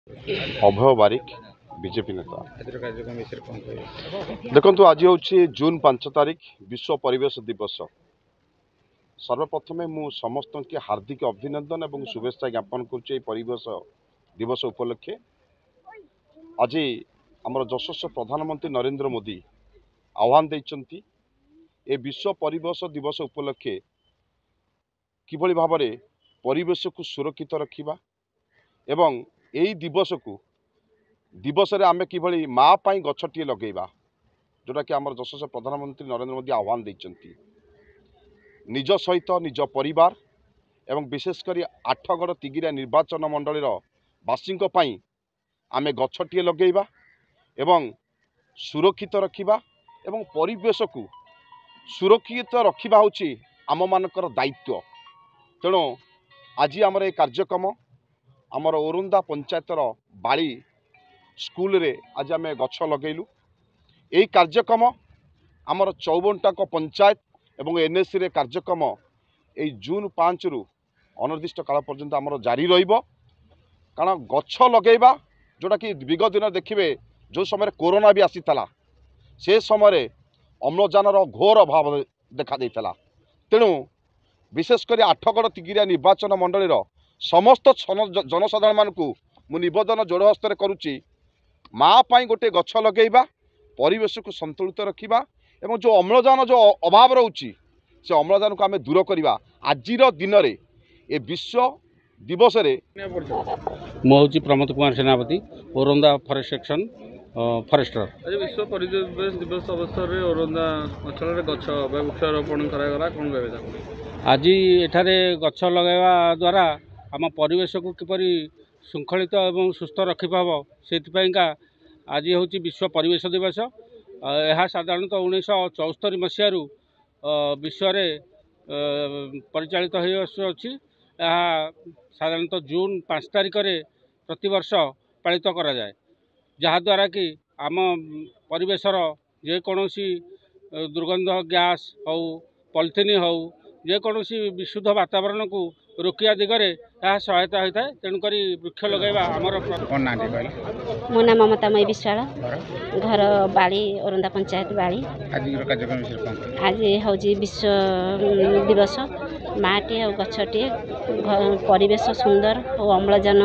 अभय बारिक BJP नेता देखु आज हूँ जून 5 तारिख विश्व परिवेश दिवस। सर्वप्रथम मु समस्त के हार्दिक अभिनंदन और शुभेच्छा ज्ञापन कर परिवेश दिवस उपलक्षे आज आम यशस्वी प्रधानमंत्री नरेंद्र मोदी आह्वान देइचंती ए विश्व परिवेश दिवस उपलक्षे किभली भाव में परिवेश को सुरक्षित रखिबा एवं यही दिवस रे आमे किभली माँ पाई गछटिए लगेबा जोटा कि आम यशस्वी प्रधानमंत्री नरेंद्र मोदी आह्वान देइचंती निज सहित निज परिवार एवं विशेषकर आठगड़ तिगिरा निर्वाचन मंडलीर बासी आमे गछटिए लगेबा एवं सुरक्षित रखिबा एवं परिवेश को सुरक्षित रखिबा होची आम मानकर दायित्व। तेणु आज आमर ए कार्यक्रम आमर ओरुंदा पंचायतर बाड़ी स्कूल रे आज आम गछ लगेलु। यही कार्यक्रम आमर 54टाक पंचायत एवं एनएससी रे कार्यक्रम यही जून 5 रु अनिर्दिष्ट काल पर्यंत आमर जारी रहिबो। कारण गछ लगेबा जोटा कि विगत दिन देखिए जो समय कोरोना भी आसीला से समय अम्लजानर घोर अभाव देखा देइतला। तेणु विशेषकर आठगड़ तिगिरिया निर्वाचन मंडलीर समस्त जनसाधारण मानकु मु निवेदन जोड़ हस्त करुच्ची माँ पाई गोटे गछ लगेबा परिवेश को संतुलित रखिबा एवं जो अम्लजान जो अभाव रोची से अम्लजान को आम दूर करवा। आज दिन में ए विश्व दिवस रे मुझे प्रमोद कुमार सेनापति ओरंदा फॉरेस्ट सेक्शन फॉरेस्टर। आज विश्व परिवेश दिवस अवसर में ओरंदा अंचल गछ वृक्षारोपण करागला कौन कहते आज एठारे गछ लगेवा द्वारा आम परिवेश को किपरि श्रृंखलित एवं सुस्थ रखिपाब से आज हूँ विश्व परिवेश दिवस। यह साधारणतः 1974 मसीह विश्व परिचालित होछि। साधारणतः जून 5 तारिख रे प्रतिवर्ष पालित करा जाए जहाद्वारा कि आम परिवेशर जेकोसी दुर्गंध गैस हो पॉलिथिन हो जेकोसी विशुद्ध वातावरण को रोकिया दिगरे यह सहायता होता है। तेणुक वृक्ष लगेगा आमर मो नाम ममतामयी विश्वाल घर बाड़ी ओरंदा पंचायत बाड़ी। आज हूँ विश्व दिवस माटी और गछटे परिवेश सुंदर और अम्लजान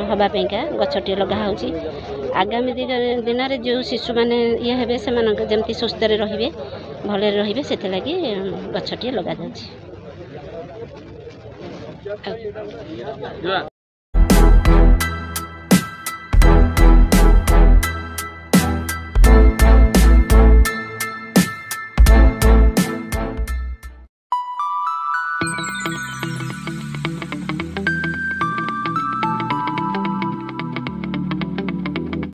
हवापाइका गछटे लगा होची। आगामी दिन में जो शिशु मैंने ये हे से जमी सुस्थ रे भले रे से लगी गछटे लगा जाए।